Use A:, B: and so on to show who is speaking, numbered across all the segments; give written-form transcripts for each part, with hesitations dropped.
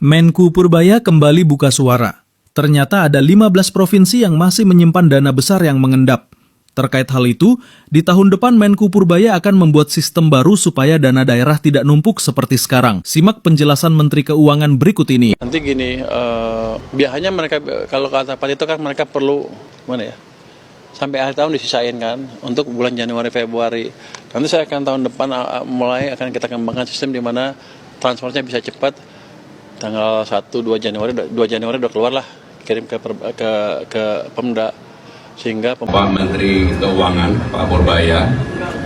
A: Menku Purbaya kembali buka suara. Ternyata ada 15 provinsi yang masih menyimpan dana besar yang mengendap. Terkait hal itu, di tahun depan Menku Purbaya akan membuat sistem baru supaya dana daerah tidak numpuk seperti sekarang. Simak penjelasan Menteri Keuangan berikut ini.
B: Nanti gini, biasanya mereka kalau kata Pak itu kan mereka perlu sampai akhir tahun disisain kan untuk bulan Januari Februari. Nanti saya akan tahun depan mulai akan kita kembangkan sistem di mana transfernya bisa cepat. Tanggal 1-2 Januari udah keluar lah, kirim ke Pemda. Sehingga
C: Pak Menteri Keuangan, Pak Purbaya,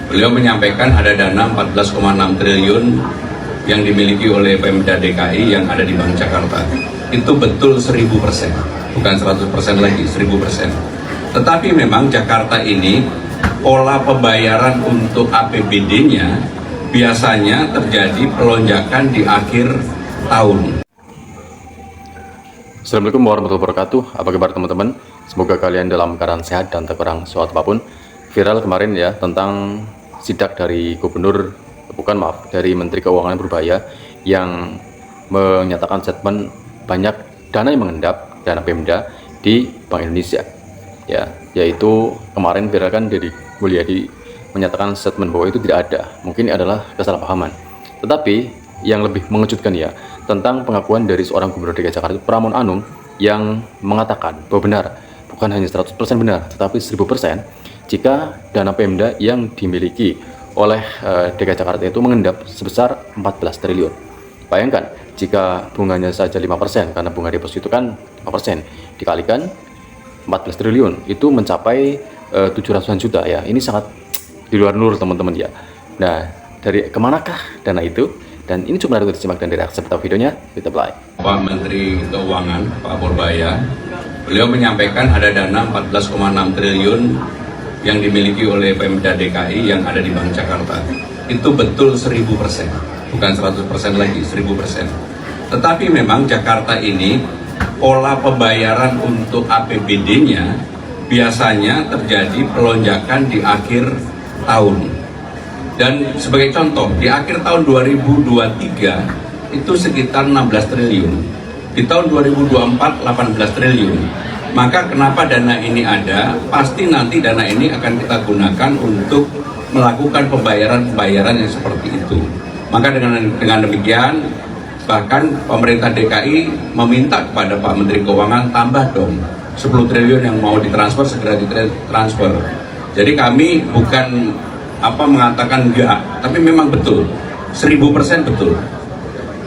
C: beliau menyampaikan ada dana 14,6 triliun yang dimiliki oleh Pemda DKI yang ada di Bank Jakarta. Itu betul 1000%, bukan 100% lagi, 1000%. Tetapi memang Jakarta ini, pola pembayaran untuk APBD-nya biasanya terjadi pelonjakan di akhir tahun.
D: Assalamualaikum warahmatullahi wabarakatuh. Apa kabar teman-teman? Semoga kalian dalam keadaan sehat dan tak kurang suatu apapun. Viral kemarin ya tentang sidak dari dari Menteri Keuangan Purbaya yang menyatakan statement banyak dana yang mengendap, dana Pemda di Bank Indonesia. Ya, yaitu kemarin viral kan dari Mulyadi menyatakan statement bahwa itu tidak ada. Mungkin adalah kesalahpahaman. Tetapi yang lebih mengejutkan ya tentang pengakuan dari seorang Gubernur DKI Jakarta Pramono Anung yang mengatakan bahwa benar, bukan hanya 100% benar, tetapi 1000% jika dana Pemda yang dimiliki oleh DKI Jakarta itu mengendap sebesar 14 triliun. Bayangkan jika bunganya saja 5%, karena bunga deposito itu kan 5%, dikalikan 14 triliun itu mencapai 700-an juta ya. Ini sangat di luar nur teman-teman ya. Nah, dari kemanakah dana itu? Dan ini cuma harus disimak dan direaksi serta videonya, kita play.
C: Pak Menteri Keuangan, Pak Purbaya, beliau menyampaikan ada dana 14,6 triliun yang dimiliki oleh Pemda DKI yang ada di Bank Jakarta. Itu betul 1000%, bukan 100% lagi, 1000%. Tetapi memang Jakarta ini, pola pembayaran untuk APBD-nya biasanya terjadi pelonjakan di akhir tahun. Dan sebagai contoh, di akhir tahun 2023 itu sekitar 16 triliun. Di tahun 2024, 18 triliun. Maka kenapa dana ini ada? Pasti nanti dana ini akan kita gunakan untuk melakukan pembayaran-pembayaran yang seperti itu. Maka dengan demikian, bahkan pemerintah DKI meminta kepada Pak Menteri Keuangan tambah dong 10 triliun yang mau ditransfer, segera ditransfer. Jadi kami bukan mengatakan enggak, tapi memang betul 1000% betul.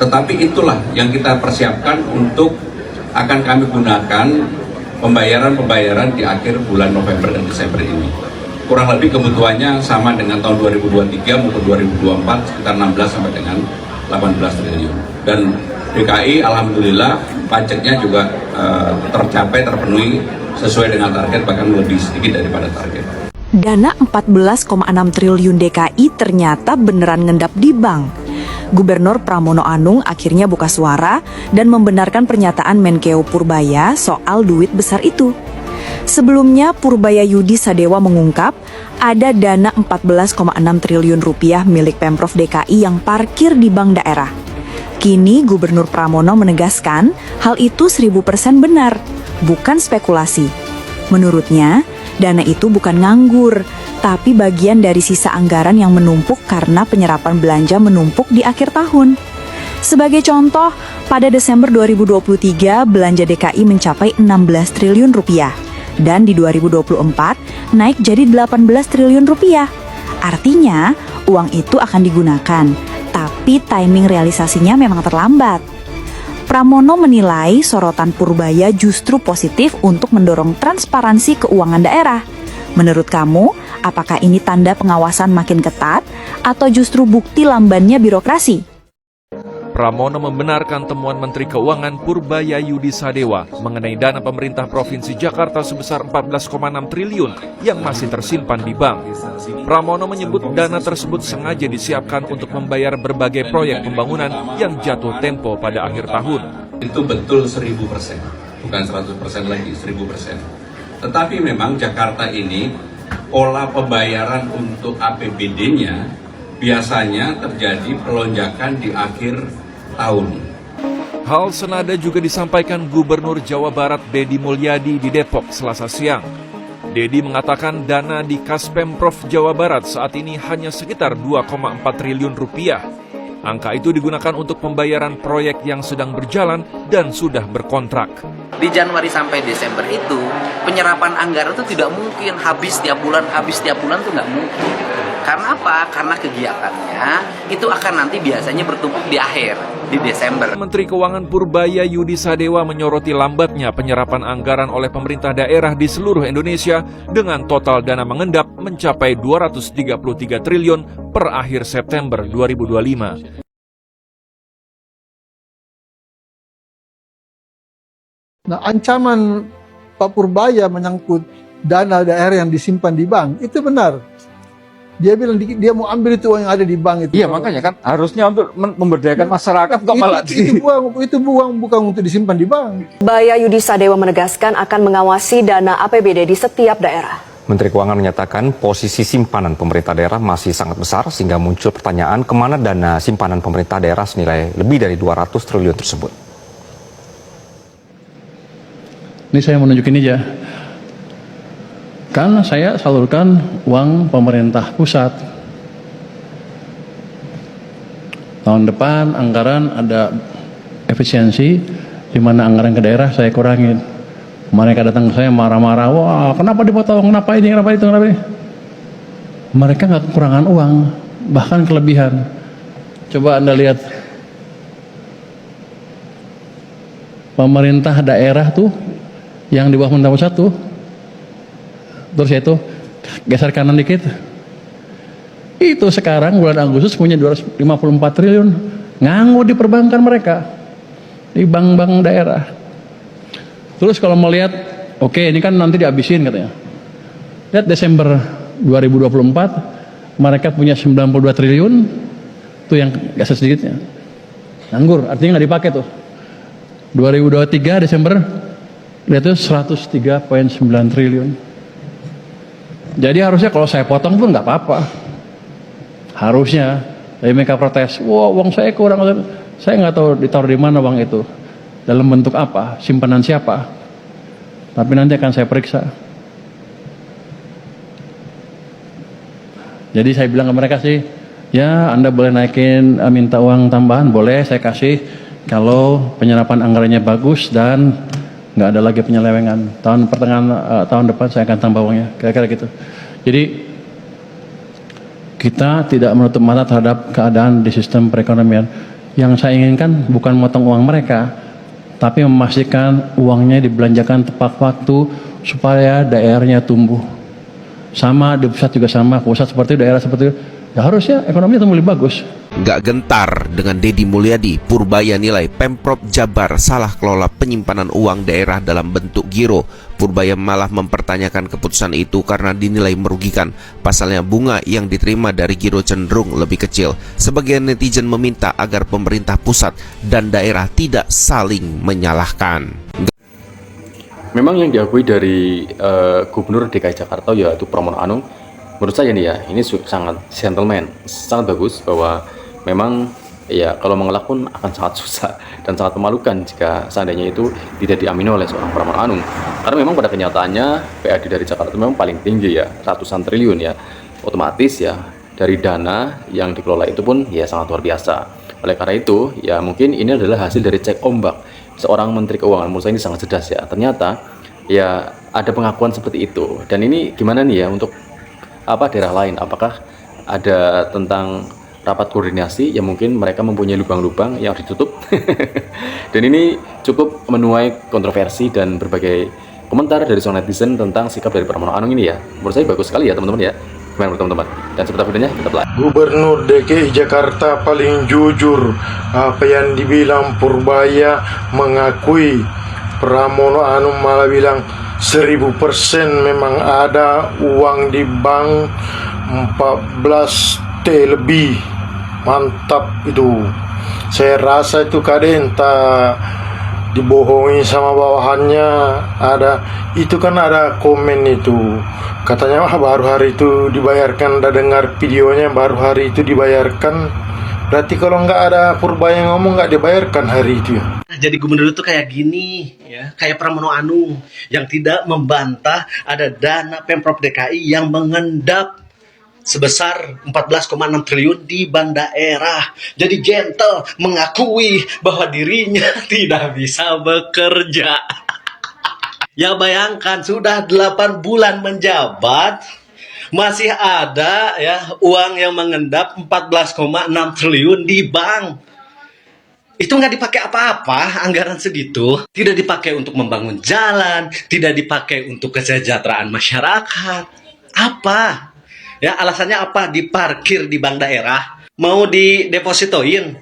C: Tetapi itulah yang kita persiapkan untuk akan kami gunakan pembayaran di akhir bulan November dan Desember ini. Kurang lebih kebutuhannya sama dengan tahun 2023 maupun 2024 sekitar 16 sampai dengan 18 triliun. Dan DKI alhamdulillah pajaknya juga terpenuhi sesuai dengan target, bahkan lebih sedikit daripada target.
E: Dana 14,6 triliun DKI ternyata beneran ngendap di bank. Gubernur Pramono Anung akhirnya buka suara dan membenarkan pernyataan Menkeu Purbaya soal duit besar itu. Sebelumnya Purbaya Yudi Sadewa mengungkap ada dana 14,6 triliun rupiah milik Pemprov DKI yang parkir di bank daerah. Kini Gubernur Pramono menegaskan hal itu 1000% benar, bukan spekulasi. Menurutnya, dana itu bukan nganggur, tapi bagian dari sisa anggaran yang menumpuk karena penyerapan belanja menumpuk di akhir tahun. Sebagai contoh, pada Desember 2023 belanja DKI mencapai 16 triliun rupiah dan di 2024 naik jadi 18 triliun rupiah. Artinya, uang itu akan digunakan, tapi timing realisasinya memang terlambat. Pramono menilai sorotan Purbaya justru positif untuk mendorong transparansi keuangan daerah. Menurut kamu, apakah ini tanda pengawasan makin ketat atau justru bukti lambannya birokrasi?
F: Pramono membenarkan temuan Menteri Keuangan Purbaya Yudi Sadewa mengenai dana pemerintah Provinsi Jakarta sebesar 14,6 triliun yang masih tersimpan di bank. Pramono menyebut dana tersebut sengaja disiapkan untuk membayar berbagai proyek pembangunan yang jatuh tempo pada akhir tahun.
C: Itu betul 1000%, bukan 100% lagi, 1000%. Tetapi memang Jakarta ini, pola pembayaran untuk APBD-nya biasanya terjadi pelonjakan di akhir tahun.
F: Hal senada juga disampaikan Gubernur Jawa Barat Deddy Mulyadi di Depok Selasa siang. Deddy mengatakan dana di Kas Pemprov Jawa Barat saat ini hanya sekitar 2,4 triliun rupiah. Angka itu digunakan untuk pembayaran proyek yang sedang berjalan dan sudah berkontrak.
G: Di Januari sampai Desember itu penyerapan anggaran itu tidak mungkin habis tiap bulan itu nggak mungkin. Karena apa? Karena kegiatannya itu akan nanti biasanya bertumpuk di akhir, di Desember.
F: Menteri Keuangan Purbaya Yudi Sadewa menyoroti lambatnya penyerapan anggaran oleh pemerintah daerah di seluruh Indonesia dengan total dana mengendap mencapai 233 triliun per akhir September 2025.
H: Nah, ancaman Pak Purbaya menyangkut dana daerah yang disimpan di bank, itu benar. Dia bilang dia mau ambil itu uang yang ada di bank itu.
I: Iya, makanya kan harusnya untuk memberdayakan masyarakat kok malah
H: itu buang bukan untuk disimpan di bank.
J: Purbaya Yudi Sadewa menegaskan akan mengawasi dana APBD di setiap daerah.
K: Menteri Keuangan menyatakan posisi simpanan pemerintah daerah masih sangat besar sehingga muncul pertanyaan kemana dana simpanan pemerintah daerah senilai lebih dari 200 triliun tersebut.
L: Ini saya menunjukin aja. Kan saya salurkan uang pemerintah pusat. Tahun depan anggaran ada efisiensi, di mana anggaran ke daerah saya kurangin. Mereka datang ke saya marah-marah, wah kenapa dipotong, kenapa ini, kenapa itu, kenapa ini. Mereka nggak kekurangan uang, bahkan kelebihan. Coba Anda lihat, pemerintah daerah tuh, yang di bawah pemerintah pusat tuh, terus itu geser kanan dikit, itu sekarang bulan Agustus punya 254 triliun nganggur di perbankan mereka, di bank-bank daerah. Terus kalau melihat, oke, ini kan nanti dihabisin katanya. Lihat Desember 2024 mereka punya 92 triliun, tuh yang geser sedikitnya nganggur, artinya nggak dipakai tuh. 2023 Desember lihat tuh 103,9 triliun. Jadi harusnya kalau saya potong pun nggak apa-apa. Harusnya, tapi mereka protes. Wah, uang saya kurang. Saya nggak tahu ditaruh di mana uang itu. Dalam bentuk apa? Simpanan siapa? Tapi nanti akan saya periksa. Jadi saya bilang ke mereka sih, ya Anda boleh naikin, minta uang tambahan, boleh saya kasih. Kalau penyerapan anggarannya bagus dan nggak ada lagi penyelewengan. Tahun depan saya akan tambah uangnya, kira-kira gitu. Jadi kita tidak menutup mata terhadap keadaan di sistem perekonomian. Yang saya inginkan bukan memotong uang mereka, tapi memastikan uangnya dibelanjakan tepat waktu supaya daerahnya tumbuh. Sama di pusat juga sama, pusat seperti itu, daerah seperti itu. Ya harusnya ekonominya tumbuh lebih bagus.
M: Gak gentar dengan Deddy Mulyadi, Purbaya nilai Pemprov Jabar salah kelola penyimpanan uang daerah dalam bentuk giro. Purbaya malah mempertanyakan keputusan itu karena dinilai merugikan. Pasalnya bunga yang diterima dari giro cenderung lebih kecil. Sebagian netizen meminta agar pemerintah pusat dan daerah tidak saling menyalahkan.
D: Memang yang diakui dari Gubernur DKI Jakarta yaitu Pramono Anung, menurut saya nih ya, ini sangat gentleman, sangat bagus bahwa memang ya kalau mengelak pun akan sangat susah dan sangat memalukan jika seandainya itu tidak diamini oleh seorang Pramono Anung. Karena memang pada kenyataannya PAD dari Jakarta itu memang paling tinggi ya, ratusan triliun ya. Otomatis ya dari dana yang dikelola itu pun ya sangat luar biasa. Oleh karena itu ya mungkin ini adalah hasil dari cek ombak seorang Menteri Keuangan. Menurut saya ini sangat cerdas ya. Ternyata ya ada pengakuan seperti itu. Dan ini gimana nih ya untuk daerah lain? Apakah ada tentang rapat koordinasi yang mungkin mereka mempunyai lubang-lubang yang harus ditutup? Dan ini cukup menuai kontroversi dan berbagai komentar dari seorang netizen tentang sikap dari Pramono Anung ini ya. Menurut saya bagus sekali ya teman-teman ya. Gimana teman-teman? Dan seperti videonya kita pelajari.
N: Gubernur DKI Jakarta paling jujur. Apa yang dibilang Purbaya mengakui, Pramono Anung malah bilang 1000% memang ada uang di bank 14T lebih. Mantap itu. Saya rasa itu kadenta dibohongi sama bawahannya. Itu kan ada komen itu. Katanya baru hari itu dibayarkan, udah dengar videonya, baru hari itu dibayarkan Berarti kalau nggak ada Purbaya yang ngomong nggak dibayarkan hari itu ya.
O: Jadi gubernur itu kayak gini, ya, kayak Pramono Anung yang tidak membantah ada dana Pemprov DKI yang mengendap sebesar 14,6 triliun di bank daerah. Jadi gentle mengakui bahwa dirinya tidak bisa bekerja. Ya bayangkan sudah 8 bulan menjabat masih ada ya uang yang mengendap 14,6 triliun di bank. Itu nggak dipakai apa-apa, anggaran segitu. Tidak dipakai untuk membangun jalan, tidak dipakai untuk kesejahteraan masyarakat. Apa? Ya, alasannya apa? Diparkir di bank daerah, mau didepositoin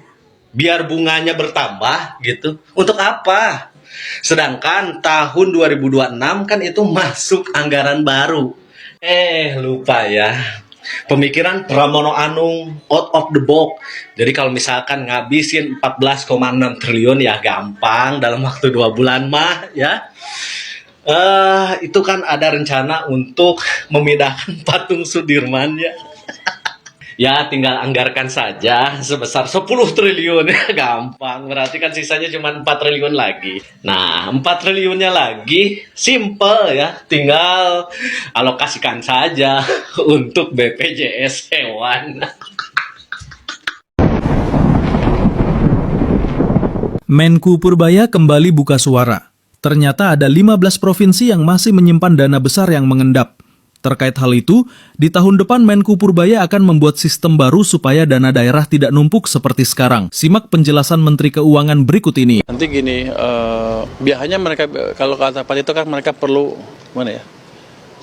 O: biar bunganya bertambah gitu. Untuk apa? Sedangkan tahun 2026 kan itu masuk anggaran baru. Lupa ya. Pemikiran Pramono Anung out of the box. Jadi kalau misalkan ngabisin 14,6 triliun ya gampang dalam waktu 2 bulan mah ya. Itu kan ada rencana untuk memindahkan patung Sudirman ya. Ya tinggal anggarkan saja sebesar 10 triliun ya gampang. Berarti kan sisanya cuma 4 triliun lagi. Nah 4 triliunnya lagi simple ya. Tinggal alokasikan saja untuk BPJS hewan.
A: Menku Purbaya kembali buka suara. Ternyata ada 15 provinsi yang masih menyimpan dana besar yang mengendap. Terkait hal itu, di tahun depan Menku Purbaya akan membuat sistem baru supaya dana daerah tidak numpuk seperti sekarang. Simak penjelasan Menteri Keuangan berikut ini.
B: Nanti gini, biasanya mereka kalau kata Pak itu kan mereka perlu mana ya?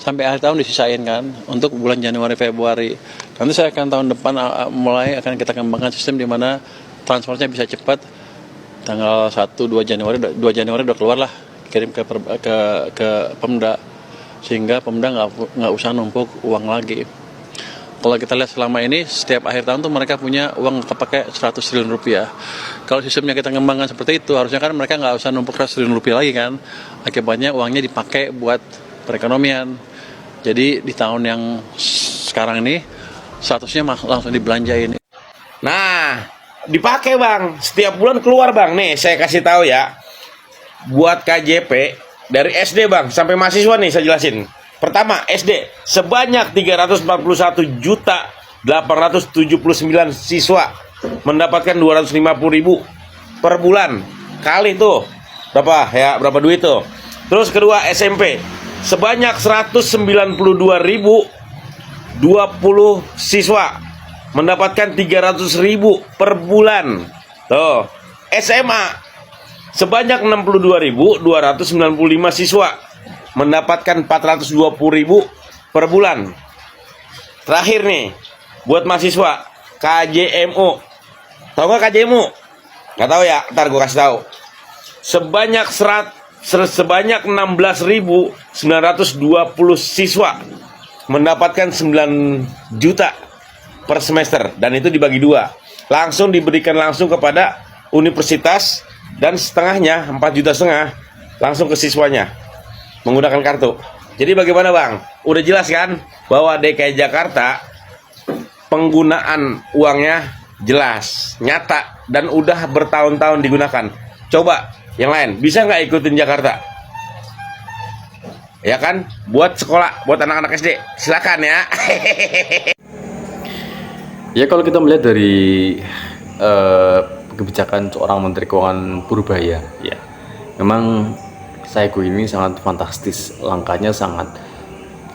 B: Sampai akhir tahun disisain kan untuk bulan Januari Februari. Nanti saya akan tahun depan mulai akan kita kembangkan sistem di mana transfernya bisa cepat. Tanggal 1 2 Januari udah keluar lah, kirim ke Pemda. Sehingga Pemda nggak usah numpuk uang lagi. Kalau kita lihat selama ini setiap akhir tahun tuh mereka punya uang kepake 100 triliun rupiah. Kalau sistemnya kita kembangkan seperti itu, harusnya kan mereka nggak usah numpuk 100 triliun rupiah lagi kan. Akibatnya uangnya dipakai buat perekonomian. Jadi di tahun yang sekarang ini statusnya langsung dibelanjain.
P: Nah, dipakai bang, setiap bulan keluar bang. Nih saya kasih tahu ya, buat KJP dari SD bang sampai mahasiswa nih saya jelasin. Pertama SD sebanyak 341.879 siswa mendapatkan 250.000 per bulan. Kali tuh berapa ya, berapa duit tuh. Terus kedua SMP sebanyak 192.020 siswa mendapatkan 300.000 per bulan. Tuh SMA sebanyak 62.295 siswa mendapatkan 420.000 per bulan. Terakhir nih, buat mahasiswa KJMU. Tahu nggak KJMU? Nggak tahu ya, ntar gue kasih tahu. Sebanyak 16.920 siswa mendapatkan 9 juta per semester, dan itu dibagi 2. Langsung diberikan langsung kepada universitas, dan setengahnya 4,5 juta langsung ke siswanya menggunakan kartu. Jadi bagaimana bang? Udah jelas kan bahwa DKI Jakarta penggunaan uangnya jelas, nyata, dan udah bertahun-tahun digunakan. Coba yang lain bisa nggak ikutin Jakarta? Ya kan? Buat sekolah, buat anak-anak SD, silakan ya.
D: Ya kalau kita melihat dari kebijakan seorang Menteri Keuangan Purbaya, ya memang saya akui ini sangat fantastis, langkahnya sangat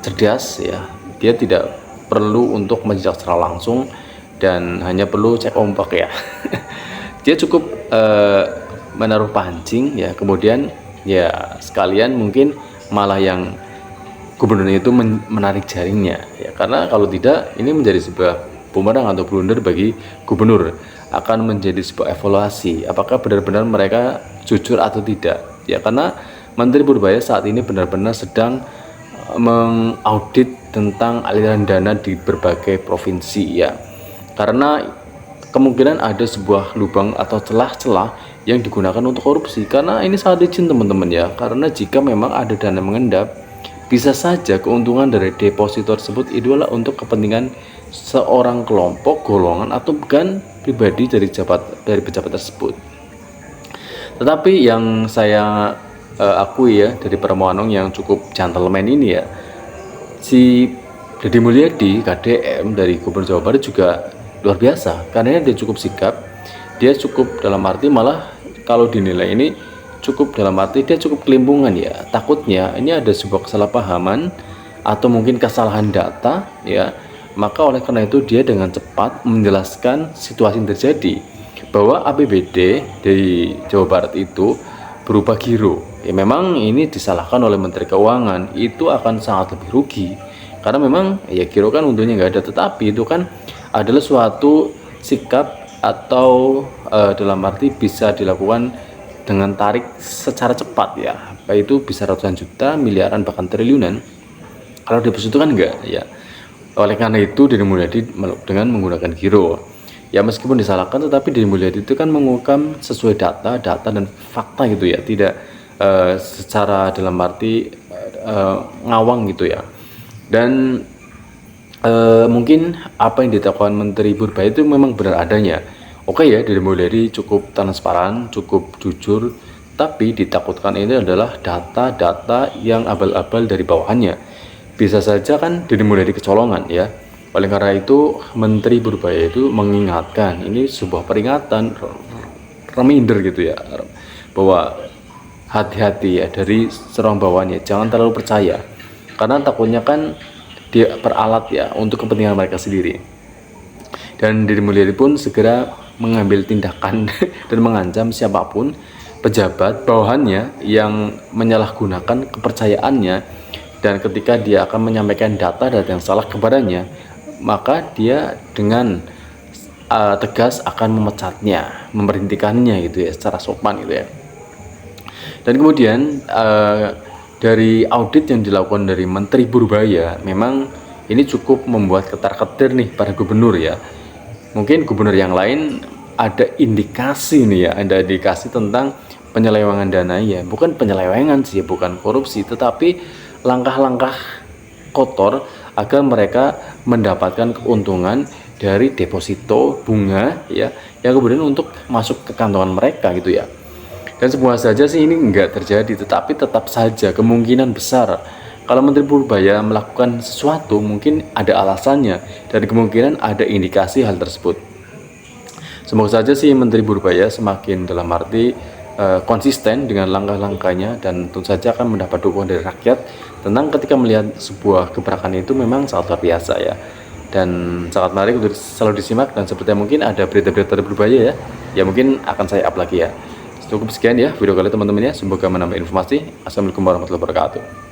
D: cerdas ya. Dia tidak perlu untuk menjejak secara langsung dan hanya perlu cek ombak ya. Dia cukup menaruh pancing ya, kemudian ya sekalian mungkin malah yang gubernur itu menarik jaringnya ya, karena kalau tidak ini menjadi sebuah bumerang atau blunder bagi gubernur. Akan menjadi sebuah evaluasi apakah benar-benar mereka jujur atau tidak ya, karena Menteri Purbaya saat ini benar-benar sedang mengaudit tentang aliran dana di berbagai provinsi ya, karena kemungkinan ada sebuah lubang atau celah-celah yang digunakan untuk korupsi. Karena ini sangat licin teman-teman ya, karena jika memang ada dana mengendap, bisa saja keuntungan dari deposito tersebut itu adalah untuk kepentingan seorang kelompok, golongan, atau bukan pribadi dari pejabat tersebut. Tetapi yang saya akui ya dari Pramono Anung yang cukup gentleman ini ya, si Deddy Mulyadi KDM dari Gubernur Jawa Barat juga luar biasa karena dia cukup sigap, dia cukup dalam arti malah kalau dinilai ini cukup dalam arti dia cukup kelimpungan ya. Takutnya ini ada sebuah kesalahpahaman atau mungkin kesalahan data ya, maka oleh karena itu dia dengan cepat menjelaskan situasi yang terjadi bahwa APBD dari Jawa Barat itu berupa giro. Ya memang ini disalahkan oleh Menteri Keuangan, itu akan sangat lebih rugi karena memang ya giro kan untungnya nggak ada, tetapi itu kan adalah suatu sikap atau dalam arti bisa dilakukan dengan tarik secara cepat ya, baik itu bisa ratusan juta, miliaran, bahkan triliunan. Kalau deposit itu kan enggak ya. Oleh karena itu Deddy Mulyadi dengan menggunakan giro ya, meskipun disalahkan tetapi Deddy Mulyadi itu kan mengungkap sesuai data dan fakta gitu ya, tidak secara dalam arti ngawang gitu ya. Dan mungkin apa yang dilakukan Menteri Purbaya itu memang benar adanya. Oke ya, Deddy Mulyadi cukup transparan, cukup jujur, tapi ditakutkan ini adalah data-data yang abal-abal dari bawahannya. Bisa saja kan Deddy Mulyadi kecolongan ya. Oleh karena itu Menteri Purbaya itu mengingatkan, ini sebuah peringatan, reminder gitu ya, bahwa hati-hati ya dari seorang bawahannya, jangan terlalu percaya karena takutnya kan dia peralat ya untuk kepentingan mereka sendiri. Dan Deddy Mulyadi pun segera mengambil tindakan dan mengancam siapapun pejabat bawahannya yang menyalahgunakan kepercayaannya, dan ketika dia akan menyampaikan data yang salah kepadanya, maka dia dengan tegas akan memecatnya, memberhentikannya gitu ya, secara sopan gitu ya. Dan kemudian dari audit yang dilakukan dari Menteri Purbaya, memang ini cukup membuat ketar-ketir nih para gubernur ya. Mungkin gubernur yang lain ada indikasi nih ya, ada indikasi tentang penyelewengan dana ya, bukan penyelewengan sih, bukan korupsi, tetapi langkah-langkah kotor agar mereka mendapatkan keuntungan dari deposito bunga ya, yang kemudian untuk masuk ke kantongan mereka gitu ya. Dan semua saja sih ini enggak terjadi, tetapi tetap saja kemungkinan besar kalau Menteri Purbaya melakukan sesuatu mungkin ada alasannya dan kemungkinan ada indikasi hal tersebut. Semoga saja sih Menteri Purbaya semakin dalam arti konsisten dengan langkah-langkahnya, dan tentu saja akan mendapat dukungan dari rakyat tentang ketika melihat sebuah gebrakan itu memang sangat luar biasa ya, dan sangat menarik untuk selalu disimak. Dan sepertinya mungkin ada berita-berita dari Purbaya ya mungkin akan saya up lagi ya. Cukup sekian ya video kali teman-teman ya, semoga menambah informasi. Assalamualaikum warahmatullahi wabarakatuh.